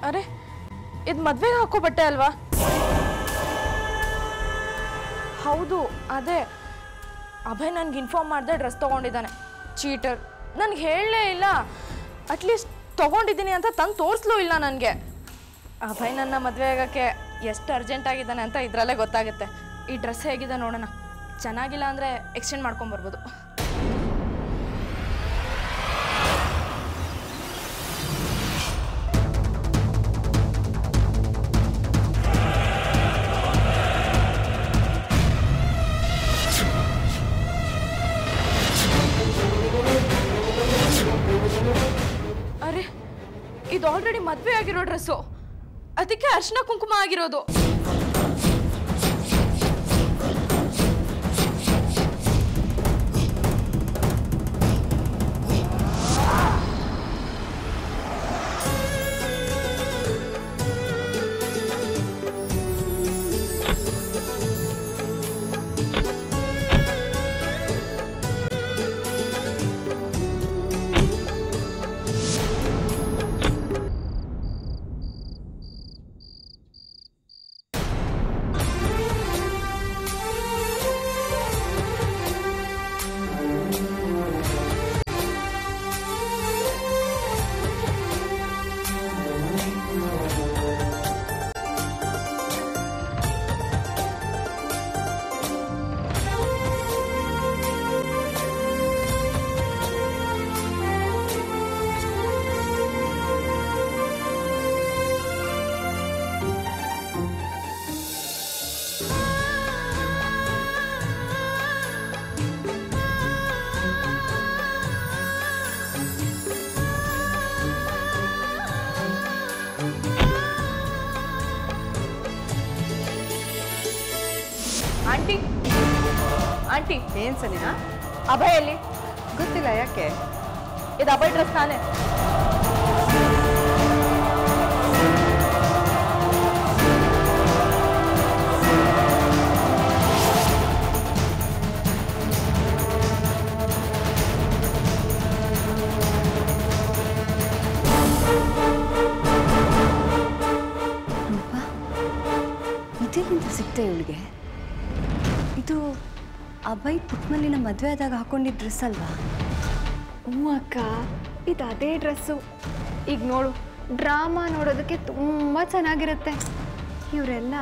ಅರೆ ಇದು ಮದುವೆಗೆ ಹಾಕೋ ಬಟ್ಟೆ ಅಲ್ವಾ? ಹೌದು ಅದೇ. ಅಭಯ್ ನನಗೆ ಇನ್ಫಾರ್ಮ್ ಮಾಡಿದೆ ಡ್ರೆಸ್ ತೊಗೊಂಡಿದ್ದಾನೆ. ಚೀಟರ್. ನನಗೆ ಹೇಳಲೇ ಇಲ್ಲ. ಅಟ್ಲೀಸ್ಟ್ ತೊಗೊಂಡಿದ್ದೀನಿ ಅಂತ ತಂದು ತೋರಿಸ್ಲೂ ಇಲ್ಲ ನನಗೆ. ಅಭಯ್ ನನ್ನ ಮದುವೆ ಆಗೋಕ್ಕೆ ಎಷ್ಟು ಅರ್ಜೆಂಟ್ ಆಗಿದ್ದಾನೆ ಅಂತ ಇದರಲ್ಲೇ ಗೊತ್ತಾಗುತ್ತೆ. ಈ ಡ್ರೆಸ್ ಹೇಗಿದೆ ನೋಡೋಣ. ಚೆನ್ನಾಗಿಲ್ಲ ಅಂದರೆ ಎಕ್ಸ್ಚೇಂಜ್ ಮಾಡ್ಕೊಂಬರ್ಬೋದು. ಅರೆ ಇದು ಆಲ್ರೆಡಿ ಮದುವೆ ಆಗಿರೋ ಡ್ರೆಸ್ಸು. ಅದಕ್ಕೆ ಅರ್ಶಿನ ಕುಂಕುಮ ಆಗಿರೋದು. ಆಂಟಿ ಆಂಟಿ ಏನು ಸನಿಹಾ? ಅಭಯ್ ಎಲ್ಲಿ? ಗೊತ್ತಿಲ್ಲ, ಯಾಕೆ? ಇದು ಅಭಯ್ ಡ್ರೆಸ್ ತಾನೆ? ಇದೆಲ್ಲಿಂದ ಸಿಗ್ತಾ ಇವಳಿಗೆ? ಇದು ಅಭಯ್ ಪುಟ್ಮಲ್ಲಿನ ಮದುವೆ ಆದಾಗ ಹಾಕೊಂಡಿದ್ದ ಡ್ರೆಸ್ ಅಲ್ವಾ? ಹ್ಞೂ ಅಕ್ಕ, ಇದು ಅದೇ ಡ್ರೆಸ್ಸು. ಈಗ ನೋಡು, ಡ್ರಾಮಾ ನೋಡೋದಕ್ಕೆ ತುಂಬ ಚೆನ್ನಾಗಿರುತ್ತೆ. ಇವರೆಲ್ಲ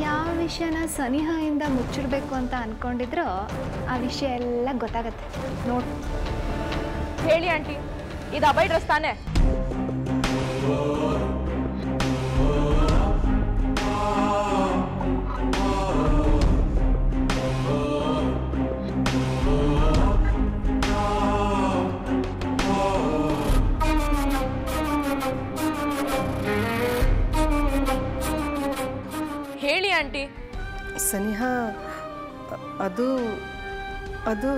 ಯಾವ ವಿಷಯನ ಸನಿಹಾಯಿಂದ ಮುಚ್ಚಿಡ್ಬೇಕು ಅಂತ ಅಂದ್ಕೊಂಡಿದ್ರೋ ಆ ವಿಷಯ ಎಲ್ಲ ಗೊತ್ತಾಗತ್ತೆ. ನೋಡು. ಹೇಳಿ ಆಂಟಿ, ಇದು ಅಭಯ್ ಡ್ರೆಸ್ ತಾನೆ? ಹೇಳಿ ಆಂಟಿ. ಸನಿಹಾ, ಅದು ಅದು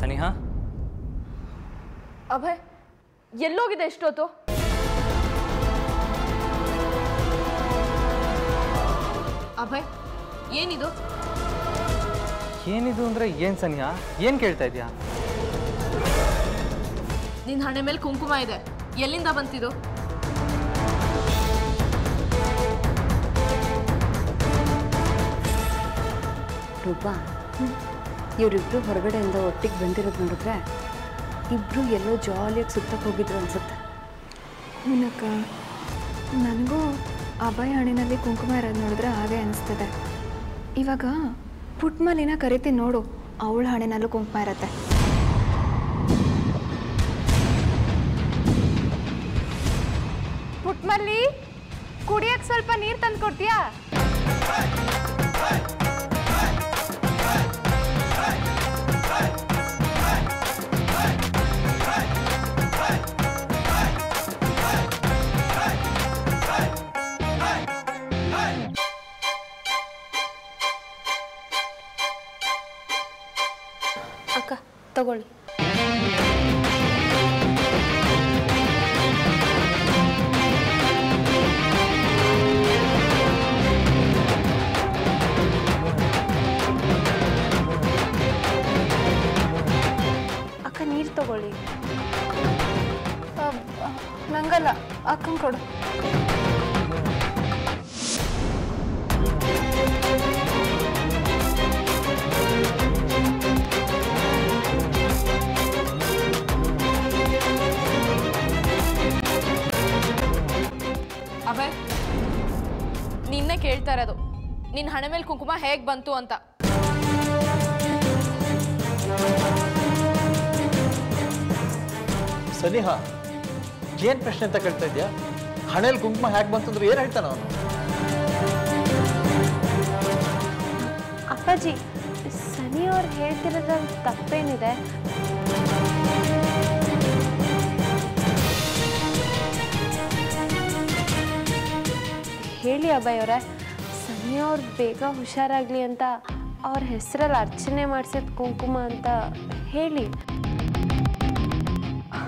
ಸನಿಹಾ, ಅಭಯ್ ಎಲ್ಲೋಗಿದೆ ಎಷ್ಟೊತ್ತು? ಅಭಯ್ ಏನಿದು? ಏನಿದು ಅಂದ್ರೆ ಏನ್ ಸನಿಹಾ? ಏನ್ ಕೇಳ್ತಾ ಇದೀಯಾ? ನಿನ್ನ ಹಣೆ ಮೇಲೆ ಕುಂಕುಮ ಇದೆ, ಎಲ್ಲಿಂದ ಬಂತಿದು? ರೂಪಾ, ಇವರಿಬ್ರು ಹೊರಗಡೆಯಿಂದ ಒಟ್ಟಿಗೆ ಬಂದಿರೋದು ನೋಡಿದ್ರೆ ಇಬ್ರು ಎಲ್ಲೋ ಜಾಲಿಯಾಗಿ ಸುತ್ತಕ್ಕೆ ಹೋಗಿದ್ರು ಅನ್ಸುತ್ತೆ. ಹೂನಕ್ಕ, ನನಗೂ ಅಭಯ್ ಹಣ್ಣಿನಲ್ಲಿ ಕುಂಕುಮ ಇರೋದು ನೋಡಿದ್ರೆ ಹಾಗೆ ಅನಿಸ್ತದೆ. ಇವಾಗ ಪುಟ್ಮಲಿನ ಕರಿತೀನಿ ನೋಡು, ಅವಳ ಹಣ್ಣಿನಲ್ಲೂ ಕುಂಕುಮ ಇರತ್ತೆ. ಪುಟ್ಮಲ್ಲಿ, ಕುಡಿಯಕ್ಕೆ ಸ್ವಲ್ಪ ನೀರು ತಂದು ಕೊಡ್ತೀಯಾ? ಅಕ್ಕ ತಗೊಳ್ಳಿ. ನಿನ್ನೆ ಕೇಳ್ತಾ ಇರೋದು ನಿನ್ನ ಹಣೆ ಮೇಲೆ ಕುಂಕುಮ ಹೇಗೆ ಬಂತು ಅಂತ. ಸನಿಹಾ, ಏನ್ ಪ್ರಶ್ನೆ ಅಂತ ಕೇಳ್ತಾ ಇದ್ಯಾ? ಹಣೆಯಲ್ಲಿ ಕುಂಕುಮ ಹೇಗೆ ಬಂತಂದ್ರೆ ಏನು ಹೇಳ್ತಾನ ಅವನು? ಅಪ್ಪಾಜಿ, ಸನಿ ಅವ್ರು ಹೇಳ್ತಿರೋದ್ರಲ್ಲಿ ತಪ್ಪೇನಿದೆ? ಹೇಳಿ ಅಭಯ್ ಅವರೇ, ಸನಿ ಅವ್ರು ಬೇಗ ಹುಷಾರಾಗಲಿ ಅಂತ ಅವ್ರ ಹೆಸರಲ್ಲಿ ಅರ್ಚನೆ ಮಾಡಿಸಿದ ಕುಂಕುಮ ಅಂತ ಹೇಳಿ.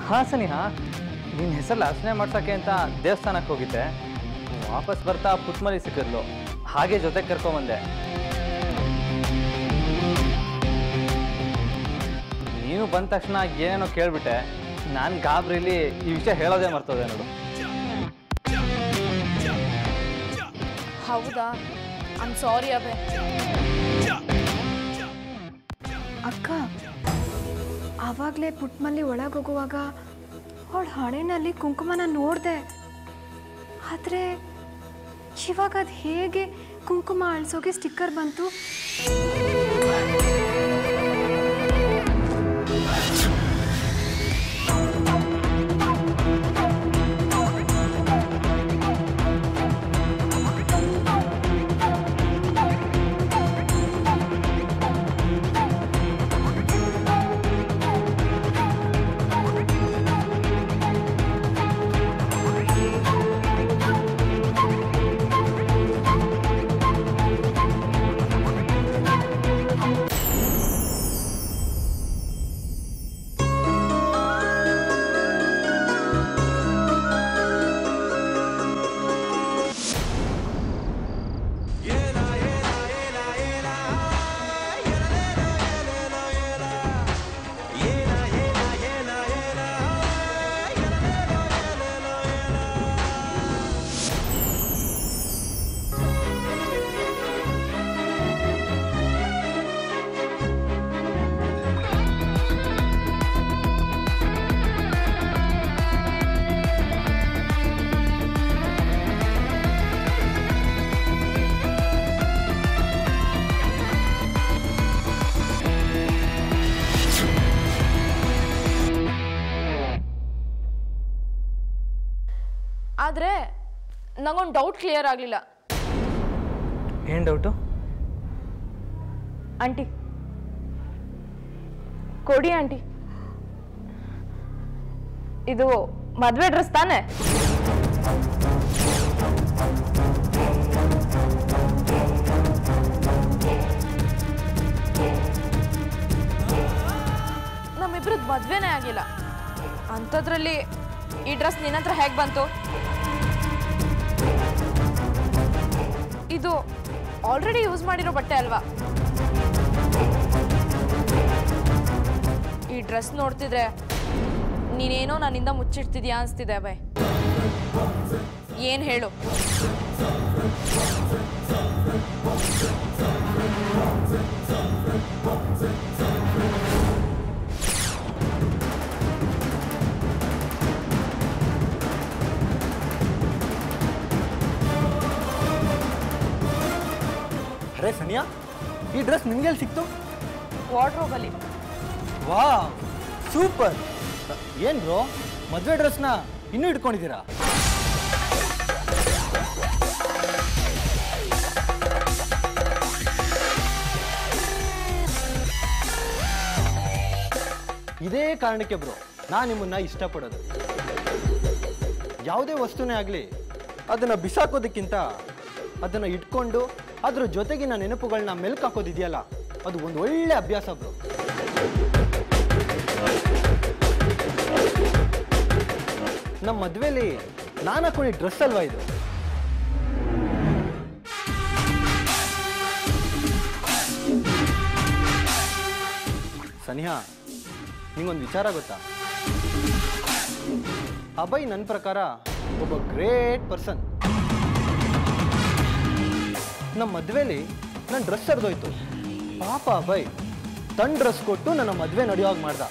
ಹಾಂ ಸನಿಹಾ, ನಿನ್ನ ಹೆಸರಲ್ಲಿ ಅರ್ಚನೆ ಮಾಡ್ಸೋಕ್ಕೆ ಅಂತ ದೇವಸ್ಥಾನಕ್ಕೆ ಹೋಗಿದ್ದೆ. ವಾಪಸ್ ಬರ್ತಾ ಪುಟ್ಮರಿ ಸಿಕ್ಕಿದ್ಲು, ಹಾಗೆ ಜೊತೆಗೆ ಕರ್ಕೊಂಬಂದೆ. ನೀನು ಬಂದ ತಕ್ಷಣ ಏನೇನೋ ಕೇಳಿಬಿಟ್ಟೆ. ನಾನು ಗಾಬರಿಲಿ ಈ ವಿಷಯ ಹೇಳೋದೇ ಮರ್ತೋದೆ ನೋಡು. ಹೌದಾ? I'm sorry Abhay. ಅಕ್ಕ, ಆವಾಗಲೇ ಪುಟ್ಮಲ್ಲಿ ಒಳಗೆ ಹೋಗುವಾಗ ಅವಳ ಹಣೆಯಲ್ಲಿ ಕುಂಕುಮನ ನೋಡಿದೆ. ಆದರೆ ಇವಾಗ ಅದು ಹೇಗೆ ಕುಂಕುಮ ಅಳಿಸೋಕೆ ಸ್ಟಿಕ್ಕರ್ ಬಂತು? ಆದರೆ ನಂಗೊಂದು ಡೌಟ್ ಕ್ಲಿಯರ್ ಆಗಲಿಲ್ಲ. ಏನು ಡೌಟು? ಆಂಟಿ ಕೊಡಿ ಆಂಟಿ, ಇದು ಮದುವೆ ಡ್ರೆಸ್ ತಾನೆ? ನಮ್ಮಿಬ್ರದ್ದು ಮದುವೆನೇ ಆಗಿಲ್ಲ, ಅಂಥದ್ರಲ್ಲಿ ಈ ಡ್ರೆಸ್ ನಿನ್ನ ಹತ್ರ ಹೇಗೆ ಬಂತು? ಇದು ಆಲ್ರೆಡಿ ಯೂಸ್ ಮಾಡಿರೋ ಬಟ್ಟೆ ಅಲ್ವಾ? ಈ ಡ್ರೆಸ್ ನೋಡ್ತಿದ್ರೆ ನೀನೇನೋ ನನ್ನಿಂದ ಮುಚ್ಚಿಡ್ತಿದ್ಯಾ ಅನಿಸ್ತಿದೆ ಅಭಯ್. ಏನು ಹೇಳು? ಅರೆ ಸನಿಯಾ, ಈ ಡ್ರೆಸ್ ನಿನ್ಗೆಲ್ಲಿ ಸಿಕ್ತು? ವಾರ್ಡ್ರೋಬಲ್ಲಿ. ವಾ, ಸೂಪರ್. ಏನ್ ಬ್ರೋ, ಮದುವೆ ಡ್ರೆಸ್ನ ಇನ್ನೂ ಇಟ್ಕೊಂಡಿದ್ದೀರಾ? ಇದೇ ಕಾರಣಕ್ಕೆ ಬ್ರೋ ನಾನು ನಿಮ್ಮನ್ನ ಇಷ್ಟಪಡೋದು. ಯಾವುದೇ ವಸ್ತುನೇ ಆಗಲಿ ಅದನ್ನು ಬಿಸಾಕೋದಕ್ಕಿಂತ ಅದನ್ನು ಇಟ್ಕೊಂಡು ಅದ್ರ ಜೊತೆಗಿನ ನೆನಪುಗಳನ್ನ ಮೆಲ್ಕು ಹಾಕೋದಿದೆಯಲ್ಲ, ಅದು ಒಂದು ಒಳ್ಳೆ ಅಭ್ಯಾಸ ಬ್ರೋ. ನಮ್ಮ ಮದುವೆಲಿ ನಾನು ಹಾಕೊಂಡು ಡ್ರೆಸ್ ಅಲ್ವಾ ಇದು? ಸನಿಹಾ, ನಿಂಗೊಂದು ವಿಚಾರ ಗೊತ್ತಾ? ಅಭಯ್ ನನ್ನ ಪ್ರಕಾರ ಒಬ್ಬ ಗ್ರೇಟ್ ಪರ್ಸನ್. ನಮ್ಮ ಮದುವೆಲಿ ನನ್ನ ಡ್ರೆಸ್ ಹರಿದೋಯ್ತು. ಪಾಪ ಅಭಯ್ ತನ್ನ ಡ್ರೆಸ್ ಕೊಟ್ಟು ನನ್ನ ಮದುವೆ ನಡೆಯುವಾಗ ಮಾಡ್ದ.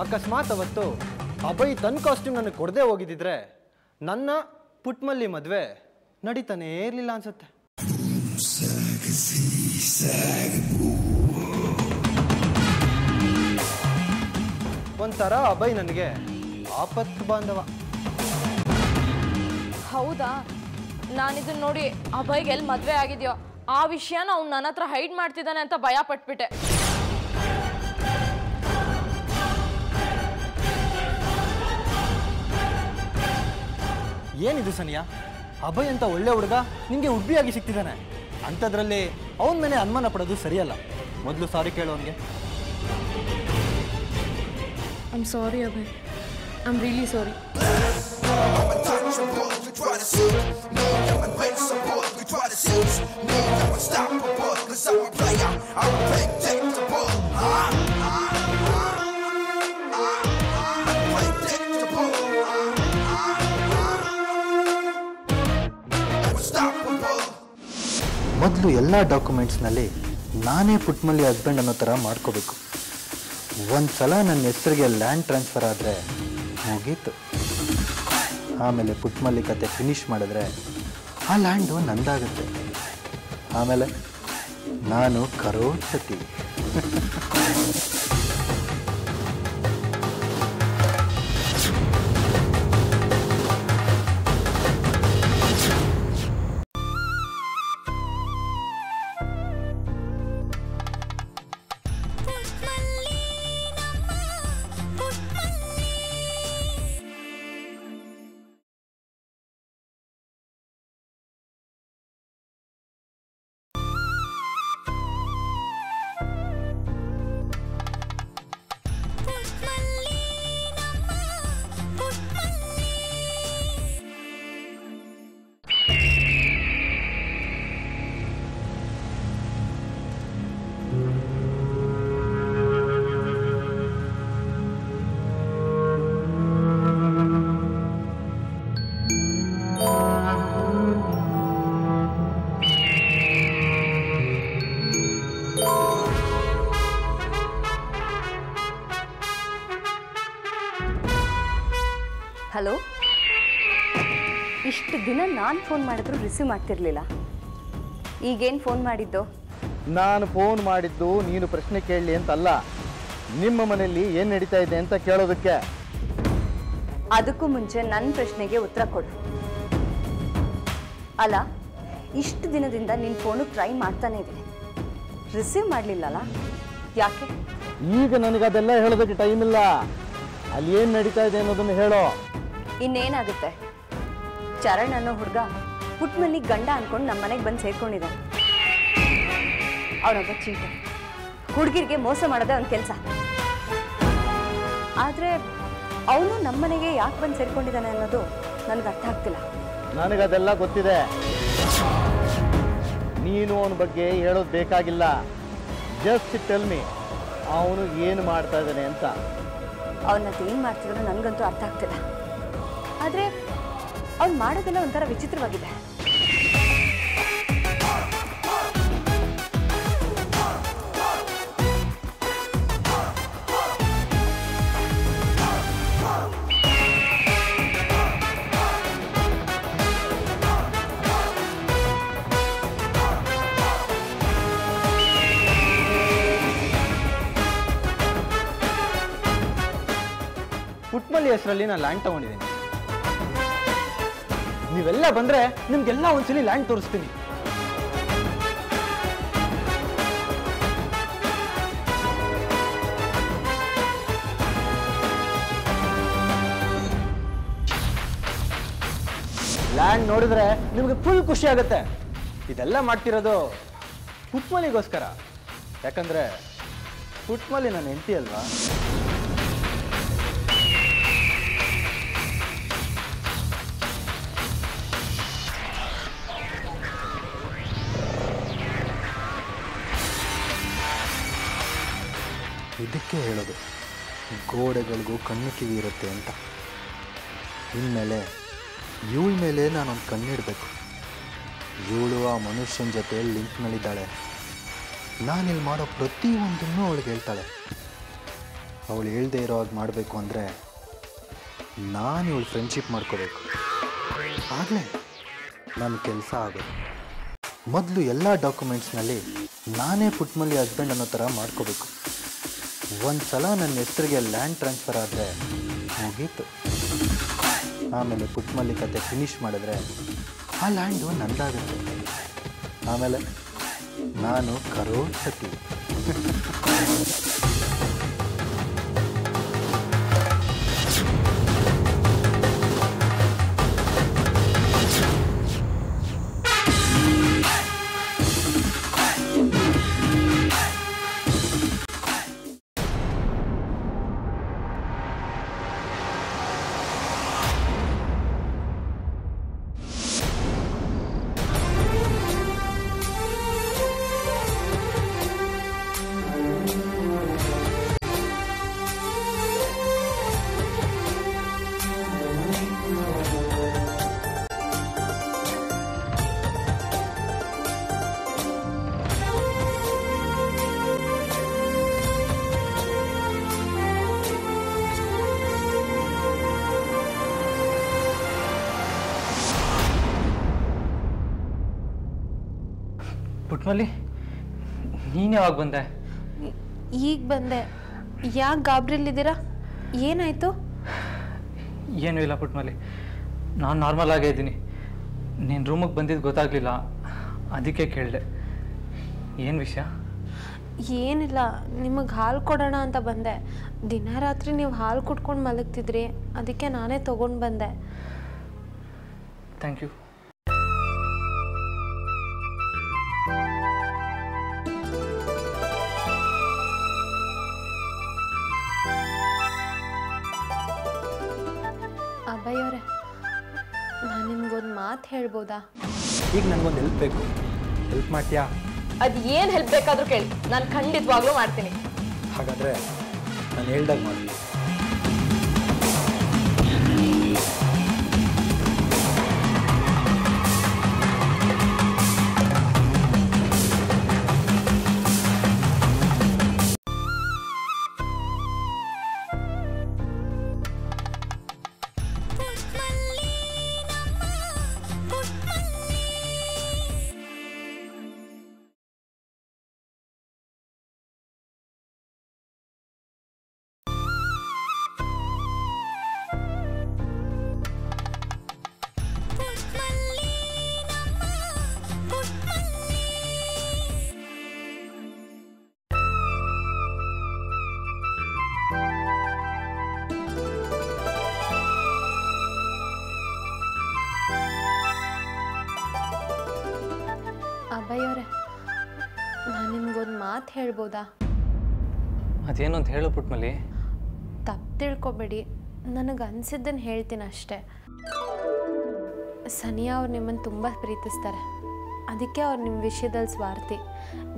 ಅಕಸ್ಮಾತ್ ಅವತ್ತು ಅಭಯ್ ತನ್ನ ಕಾಸ್ಟ್ಯೂಮ್ ನನಗೆ ಕೊಡದೆ ಹೋಗಿದ್ದಿದ್ರೆ ನನ್ನ ಪುಟ್ಮಲ್ಲಿ ಮದುವೆ ನಡೀತಾನೇ ಇರಲಿಲ್ಲ ಅನ್ಸುತ್ತೆ. ಒಂಥರ ಅಭಯ್ ನನಗೆ ಆಪತ್ತು ಬಾಂಧವ. ಹೌದಾ? ನಾನಿದನ್ನ ನೋಡಿ ಅಭಯ್ಗೆ ಎಲ್ಲಿ ಮದುವೆ ಆಗಿದೆಯೋ ಆ ವಿಷಯನ ಅವ್ನು ನನ್ನ ಹತ್ರ ಹೈಡ್ ಮಾಡ್ತಿದ್ದಾನೆ ಅಂತ ಭಯ ಪಟ್ಬಿಟ್ಟೆ. ಏನಿದು ಸನಿಯಾ? ಅಭಯ್ ಅಂತ ಒಳ್ಳೆ ಹುಡುಗ ನಿಮಗೆ ಉಡ್ಬಿಯಾಗಿ ಸಿಗ್ತಿದ್ದಾನೆ, ಅಂಥದ್ರಲ್ಲಿ ಅವನ ಮೇಲೆ ಅನುಮಾನ ಪಡೋದು ಸರಿಯಲ್ಲ. ಮೊದಲು ಸಾರಿ ಕೇಳು ಅವನಿಗೆ. I am sorry Abhay, I am really sorry. ಮೊದಲು ಎಲ್ಲ ಡಾಕ್ಯುಮೆಂಟ್ಸ್ನಲ್ಲಿ ನಾನೇ ಪುಟ್ಮಲ್ಲಿ ಹಸ್ಬೆಂಡ್ ಅನ್ನೋ ಥರ ಮಾಡ್ಕೋಬೇಕು. ಒಂದು ಸಲ ನನ್ನ ಹೆಸರಿಗೆ ಲ್ಯಾಂಡ್ ಟ್ರಾನ್ಸ್ಫರ್ ಆದರೆ ಮುಗೀತು. ಆಮೇಲೆ ಪುಟ್ಮಲ್ಲಿ ಕತೆ ಫಿನಿಷ್ ಮಾಡಿದ್ರೆ ಆ ಲ್ಯಾಂಡು ನಂದಾಗುತ್ತೆ. ಆಮೇಲೆ ನಾನು ಕರೋಡ್ಪತಿ. ಹಲೋ, ಇಷ್ಟು ದಿನ ನಾನು ಫೋನ್ ಮಾಡಿದ್ರು ರಿಸೀವ್ ಮಾಡ್ತಿರ್ಲಿಲ್ಲ, ಈಗೇನು ಫೋನ್ ಮಾಡಿದ್ದು? ನಾನು ಫೋನ್ ಮಾಡಿದ್ದು ನೀನು ಪ್ರಶ್ನೆ ಕೇಳಲಿ ಅಂತಲ್ಲ, ನಿಮ್ಮ ಮನೆಯಲ್ಲಿ ಏನು ನಡೀತಾ ಇದೆ ಅಂತ ಕೇಳೋದಕ್ಕೆ. ಅದಕ್ಕೂ ಮುಂಚೆ ನನ್ನ ಪ್ರಶ್ನೆಗೆ ಉತ್ತರ ಕೊಡು. ಅಲ್ಲ, ಇಷ್ಟು ದಿನದಿಂದ ನಿನ್ನ ಫೋನು ಟ್ರೈ ಮಾಡ್ತಾನೆ ಇದ್ದೀನಿ, ರಿಸೀವ್ ಮಾಡಲಿಲ್ಲಲ್ಲ, ಯಾಕೆ? ಈಗ ನನಗದೆಲ್ಲ ಹೇಳೋದಕ್ಕೆ ಟೈಮ್ ಇಲ್ಲ. ಅಲ್ಲಿ ಏನು ನಡೀತಾ ಇದೆ ಅನ್ನೋದನ್ನು ಹೇಳೋ. ಇನ್ನೇನಾಗುತ್ತೆ? ಚರಣ್ ಅನ್ನೋ ಹುಡುಗ ಪುಟ್ಮಲ್ಲಿ ಗಂಡ ಅನ್ಕೊಂಡು ನಮ್ಮ ಮನೆಗೆ ಬಂದು ಸೇರ್ಕೊಂಡಿದ್ದಾನೆ. ಅವನೊಬ್ಬ ಚೀಟರ್, ಹುಡುಗಿರಿಗೆ ಮೋಸ ಮಾಡೋದೇ ಅವನ ಕೆಲಸ. ಆದರೆ ಅವನು ನಮ್ಮ ಮನೆಗೆ ಯಾಕೆ ಬಂದು ಸೇರ್ಕೊಂಡಿದ್ದಾನೆ ಅನ್ನೋದು ನನಗೆ ಅರ್ಥ ಆಗ್ತಿಲ್ಲ. ನನಗದೆಲ್ಲ ಗೊತ್ತಿದೆ, ನೀನು ಅವನ ಬಗ್ಗೆ ಹೇಳೋದು ಬೇಕಾಗಿಲ್ಲ. ಜಸ್ಟ್ ಟೆಲ್ ಮಿ, ಅವನು ಏನು ಮಾಡ್ತಾ ಇದ್ದಾನೆ ಅಂತ. ಅವನದೇನು ಮಾಡ್ತಿದ್ರು ನನಗಂತೂ ಅರ್ಥ ಆಗ್ತಿಲ್ಲ. ಆದರೆ ಅವ್ನು ಮಾಡೋದೆಲ್ಲ ಒಂಥರ ವಿಚಿತ್ರವಾಗಿದೆ. ಪುಟ್ಮಲ್ಲಿ ಹೆಸರಲ್ಲಿ ನಾನು ಲ್ಯಾಂಡ್ ತಗೊಂಡಿದ್ದೀನಿ. ನೀವೆಲ್ಲ ಬಂದ್ರೆ ನಿಮ್ಗೆಲ್ಲ ಒಂದ್ಸಲಿ ಲ್ಯಾಂಡ್ ತೋರಿಸ್ತೀನಿ. ಲ್ಯಾಂಡ್ ನೋಡಿದ್ರೆ ನಿಮ್ಗೆ ಫುಲ್ ಖುಷಿ ಆಗುತ್ತೆ. ಇದೆಲ್ಲ ಮಾಡ್ತಿರೋದು ಪುಟ್ಮಲ್ಲಿಗೋಸ್ಕರ, ಯಾಕಂದ್ರೆ ಪುಟ್ಮಲ್ಲಿ ನನ್ನ ಹೆಂಡತಿ ಅಲ್ವಾ. ಇದಕ್ಕೆ ಹೇಳೋದು ಗೋಡೆಗಳಿಗೂ ಕಣ್ಣು ಕಿವಿ ಇರುತ್ತೆ ಅಂತ. ಇನ್ಮೇಲೆ ಇವಳ ಮೇಲೆ ನಾನೊಂದು ಕಣ್ಣಿಡಬೇಕು. ಇವಳು ಆ ಮನುಷ್ಯನ ಜೊತೆ ಲಿಂಕ್ನಲ್ಲಿದ್ದಾಳೆ. ನಾನಿಲ್ಲಿ ಮಾಡೋ ಪ್ರತಿಯೊಂದನ್ನು ಅವಳಿಗೆ ಹೇಳ್ತಾಳೆ. ಅವಳು ಹೇಳ್ದೇ ಇರೋ ಹಾಗೆ ಮಾಡಬೇಕು ಅಂದರೆ ನಾನು ಇವಳು ಫ್ರೆಂಡ್ಶಿಪ್ ಮಾಡ್ಕೋಬೇಕು. ಆಗಲೇ ನನ್ನ ಕೆಲಸ ಆಗೋದು. ಮೊದಲು ಎಲ್ಲ ಡಾಕ್ಯುಮೆಂಟ್ಸ್ನಲ್ಲಿ ನಾನೇ ಪುಟ್ಮಲ್ಲಿ ಹಸ್ಬೆಂಡ್ ಅನ್ನೋ ಥರ ಮಾಡ್ಕೋಬೇಕು. ಒಂದು ಸಲ ನನ್ನ ಹೆಸರಿಗೆ ಲ್ಯಾಂಡ್ ಟ್ರಾನ್ಸ್ಫರ್ ಆದರೆ ಮುಗೀತು. ಆಮೇಲೆ ಪುಟ್ಮಲ್ಲಿ ಕತೆ ಫಿನಿಷ್ ಮಾಡಿದ್ರೆ ಆ ಲ್ಯಾಂಡು ನಂದಾಗುತ್ತೆ. ಆಮೇಲೆ ನಾನು ಕರೋಡ್ಪತಿ. ಪುಟ್ಮಲ್ಲಿ ನೀನು ಯಾವಾಗ ಬಂದೆ? ಈಗ ಬಂದೆ. ಯಾಕೆ ಗಾಬರಿಲಿದ್ದೀರಾ? ಏನಾಯಿತು? ಏನೂ ಇಲ್ಲ ಪುಟ್ಮಲ್ಲಿ, ನಾನು ನಾರ್ಮಲ್ ಆಗೇ ಇದ್ದೀನಿ. ನೀನು ರೂಮಿಗೆ ಬಂದಿದ್ದು ಗೊತ್ತಾಗಲಿಲ್ಲ, ಅದಕ್ಕೆ ಕೇಳಿದೆ. ಏನು ವಿಷಯ? ಏನಿಲ್ಲ, ನಿಮಗೆ ಹಾಲು ಕೊಡೋಣ ಅಂತ ಬಂದೆ. ದಿನ ರಾತ್ರಿ ನೀವು ಹಾಲು ಕುಡ್ಕೊಂಡು ಮಲಗ್ತಿದ್ರಿ, ಅದಕ್ಕೆ ನಾನೇ ತೊಗೊಂಡು ಬಂದೆ. Thank you. ಅಭಯ್ ಅವರೇ, ನಾನು ನಿಮ್ಗೊಂದು ಮಾತು ಹೇಳ್ಬೋದಾ? ಈಗ ನನಗೊಂದು ಹೆಲ್ಪ್ ಬೇಕು. ಹೆಲ್ಪ್ ಮಾಡ್ತೀಯಾ? ಅದು ಏನು ಹೆಲ್ಪ್ ಬೇಕಾದರೂ ಕೇಳಿ, ನಾನು ಖಂಡಿತವಾಗ್ಲೂ ಮಾಡ್ತೀನಿ. ಹಾಗಾದರೆ ನಾನು ಹೇಳ್ದಾಗ ಮಾಡ್ತೀನಿ. ಅಭಯ್ ಅವರೇ, ನಾನು ನಿಮ್ಗೊಂದು ಮಾತು ಹೇಳ್ಬೋದಾ? ಅದೇನು ಅಂತ ಹೇಳು ಪುಟ್ಮಲ್ಲಿ. ತಪ್ಪು ತಿಳ್ಕೊಬೇಡಿ, ನನಗೆ ಅನಿಸಿದ್ದನ್ನು ಹೇಳ್ತೀನಿ ಅಷ್ಟೇ. ಸನಿಯಾ ಅವ್ರು ನಿಮ್ಮನ್ನು ತುಂಬ ಪ್ರೀತಿಸ್ತಾರೆ, ಅದಕ್ಕೆ ಅವ್ರು ನಿಮ್ಮ ವಿಷಯದಲ್ಲಿ ಸ್ವಾರ್ಥಿ.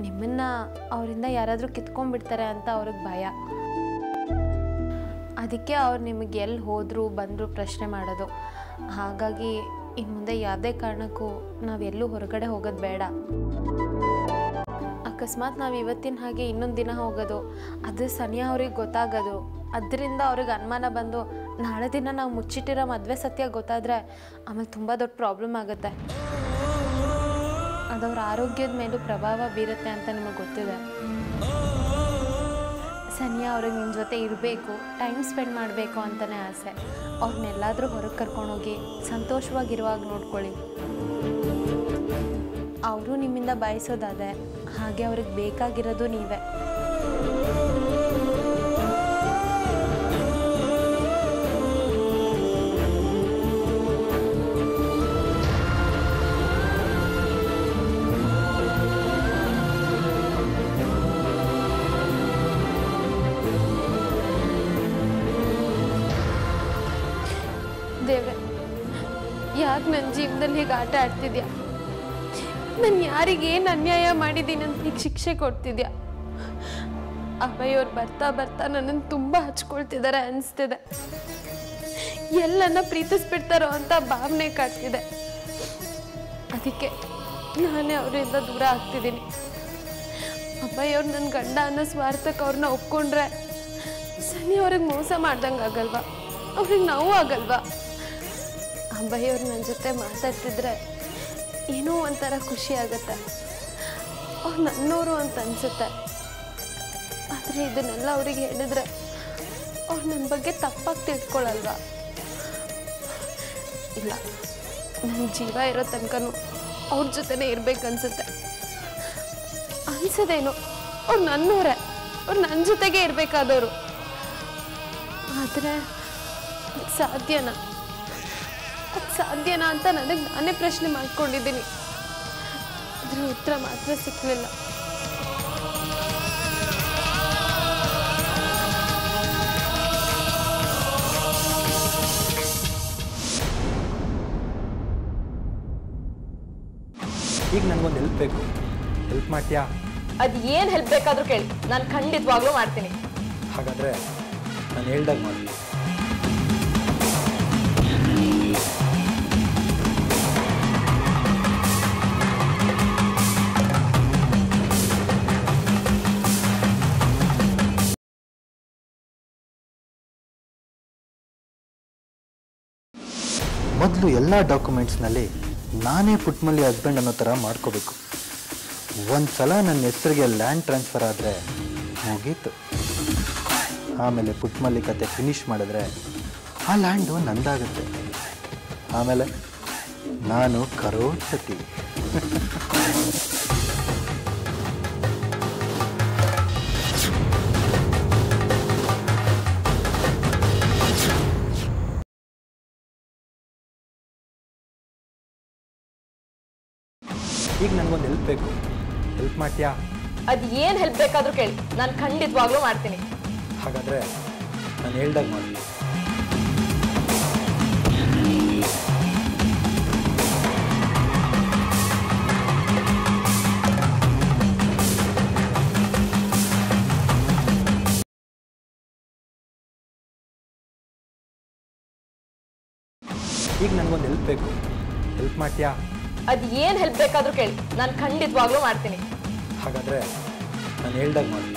ನಿಮ್ಮನ್ನು ಅವರಿಂದ ಯಾರಾದರೂ ಕಿತ್ಕೊಂಡ್ಬಿಡ್ತಾರೆ ಅಂತ ಅವ್ರಿಗೆ ಭಯ. ಅದಕ್ಕೆ ಅವ್ರು ನಿಮಗೆ ಎಲ್ಲಿ ಹೋದರೂ ಬಂದರೂ ಪ್ರಶ್ನೆ ಮಾಡೋದು. ಹಾಗಾಗಿ ಇನ್ನು ಮುಂದೆ ಯಾವುದೇ ಕಾರಣಕ್ಕೂ ನಾವೆಲ್ಲೂ ಹೊರಗಡೆ ಹೋಗೋದು ಬೇಡ. ಅಕಸ್ಮಾತ್ ನಾವು ಇವತ್ತಿನ ಹಾಗೆ ಇನ್ನೊಂದು ದಿನ ಹೋಗೋದು, ಅದು ಸನಿಯಾ ಅವ್ರಿಗೆ ಗೊತ್ತಾಗೋದು, ಅದರಿಂದ ಅವ್ರಿಗೆ ಅನುಮಾನ ಬಂದು ನಾಳೆ ದಿನ ನಾವು ಮುಚ್ಚಿಟ್ಟಿರೋ ಮದುವೆ ಸತ್ಯ ಗೊತ್ತಾದರೆ ಆಮೇಲೆ ತುಂಬ ದೊಡ್ಡ ಪ್ರಾಬ್ಲಮ್ ಆಗುತ್ತೆ. ಅದವ್ರ ಆರೋಗ್ಯದ ಮೇಲೂ ಪ್ರಭಾವ ಬೀರುತ್ತೆ ಅಂತ ನಿಮಗೆ ಗೊತ್ತಿದೆ. ಸನಿಯಾ ಅವ್ರಿಗೆ ನಿಮ್ಮ ಜೊತೆ ಇರಬೇಕು, ಟೈಮ್ ಸ್ಪೆಂಡ್ ಮಾಡಬೇಕು ಅಂತಲೇ ಆಸೆ. ಅವ್ರನ್ನೆಲ್ಲಾದರೂ ಹೊರಗೆ ಕರ್ಕೊಂಡೋಗಿ ಸಂತೋಷವಾಗಿರುವಾಗ ನೋಡ್ಕೊಳ್ಳಿ. ಅವರು ನಿಮ್ಮಿಂದ ಬಯಸೋದಾದೆ, ಹಾಗೆ ಅವ್ರಿಗೆ ಬೇಕಾಗಿರೋದು ನೀವೇ. ದೇವ್ರೆ, ಯಾಕೆ ನನ್ನ ಜೀವನದಲ್ಲಿ ಹೀಗೆ ಆಟ ಆಡ್ತಿದ್ಯಾ? ನಾನು ಯಾರಿಗೇನು ಅನ್ಯಾಯ ಮಾಡಿದ್ದೀನಿ ಅಂತ ಹೀಗೆ ಶಿಕ್ಷೆ ಕೊಡ್ತಿದ್ಯಾ? ಅಭಯ್ ಅವ್ರು ಬರ್ತಾ ಬರ್ತಾ ನನ್ನನ್ನು ತುಂಬ ಹಚ್ಕೊಳ್ತಿದ್ದಾರೆ ಅನಿಸ್ತಿದೆ. ಎಲ್ಲನ್ನ ಪ್ರೀತಿಸ್ಬಿಡ್ತಾರೋ ಅಂತ ಭಾವನೆ ಕಾಡ್ತಿದೆ. ಅದಕ್ಕೆ ನಾನೇ ಅವರಿಂದ ದೂರ ಆಗ್ತಿದ್ದೀನಿ. ಅಭಯ್ ಅವ್ರು ನನ್ನ ಗಂಡ ಅನ್ನೋ ಸ್ವಾರ್ಥಕ್ಕೆ ಅವ್ರನ್ನ ಒಪ್ಕೊಂಡ್ರೆ ಸನ್ನಿ ಅವ್ರಿಗೆ ಮೋಸ ಮಾಡ್ದಂಗೆ ಆಗಲ್ವಾ? ಅವ್ರಿಗೆ ನೋವು ಆಗಲ್ವಾ? ಅಭಯ್ ಅವ್ರು ನನ್ನ ಜೊತೆ ಮಾತಾಡ್ತಿದ್ರೆ ಏನೋ ಒಂಥರ ಖುಷಿ ಆಗುತ್ತೆ. ಅವ್ರು ನನ್ನೋರು ಅಂತ ಅನ್ಸುತ್ತೆ. ಆದರೆ ಇದನ್ನೆಲ್ಲ ಅವ್ರಿಗೆ ಹೇಳಿದ್ರೆ ಅವ್ರು ನನ್ನ ಬಗ್ಗೆ ತಪ್ಪಾಗಿ ತಿಳ್ಕೊಳ್ಳಲ್ವಾ? ಇಲ್ಲ, ನನ್ನ ಜೀವ ಇರೋ ತನಕನೂ ಅವ್ರ ಜೊತೆನೇ ಇರ್ಬೇಕನ್ಸುತ್ತೆ. ಅನ್ಸೋದೇನು, ಅವ್ರು ನನ್ನೋರೇ, ಅವ್ರು ನನ್ನ ಜೊತೆಗೆ ಇರಬೇಕಾದವರು. ಆದರೆ ಸಾಧ್ಯನಾ ಅಂತ ನನಗೆ ನಾನೇ ಪ್ರಶ್ನೆ ಮಾಡ್ಕೊಂಡಿದ್ದೀನಿ. ಅದ್ರ ಉತ್ತರ ಮಾತ್ರ ಸಿಕ್ಕಲಿಲ್ಲ. ಈಗ ನನಗೊಂದು ಹೆಲ್ಪ್ ಬೇಕು, ಹೆಲ್ಪ್ ಮಾಡ್ತೀಯಾ? ಅದು ಏನು ಹೆಲ್ಪ್ ಬೇಕಾದರೂ ಕೇಳಿ, ನಾನು ಖಂಡಿತವಾಗ್ಲೂ ಮಾಡ್ತೀನಿ. ಹಾಗಾದರೆ ನಾನು ಹೇಳ್ದಾಗ ಮಾಡಿ. ಮೊದಲು ಎಲ್ಲ ಡಾಕ್ಯುಮೆಂಟ್ಸ್ನಲ್ಲಿ ನಾನೇ ಪುಟ್ಮಲ್ಲಿ ಹಸ್ಬೆಂಡ್ ಅನ್ನೋ ಥರ ಮಾಡ್ಕೋಬೇಕು. ಒಂದು ಸಲ ನನ್ನ ಹೆಸರಿಗೆ ಲ್ಯಾಂಡ್ ಟ್ರಾನ್ಸ್ಫರ್ ಆದರೆ ಮುಗೀತು. ಆಮೇಲೆ ಪುಟ್ಮಲ್ಲಿ ಕತೆ ಫಿನಿಷ್ ಮಾಡಿದ್ರೆ ಆ ಲ್ಯಾಂಡು ನಂದಾಗುತ್ತೆ. ಆಮೇಲೆ ನಾನು ಕರೋಡ್ಪತಿ. ಈಗ ನನಗೊಂದು ಹೆಲ್ಪ್ ಬೇಕು, ಹೆಲ್ಪ್ ಮಾಡ್ತೀಯಾ? ಅದು ಏನು ಹೆಲ್ಪ್ ಬೇಕಾದರೂ ಕೇಳಿ, ನಾನು ಖಂಡಿತವಾಗ್ಲೂ ಮಾಡ್ತೀನಿ. ಹಾಗಾದರೆ ನಾನು ಹೇಳ್ದಾಗ ಮಾಡಿ. ಈಗ ನನಗೊಂದು ಹೆಲ್ಪ್ ಬೇಕು, ಹೆಲ್ಪ್ ಮಾಡ್ತೀಯಾ? ಅದು ಏನು ಹೆಲ್ಪ್ ಬೇಕಾದರೂ ಕೇಳಿ, ನಾನು ಖಂಡಿತವಾಗ್ಲೂ ಮಾಡ್ತೀನಿ. ಹಾಗಾದರೆ ನಾನು ಹೇಳ್ದಾಗ ಮಾಡಿ.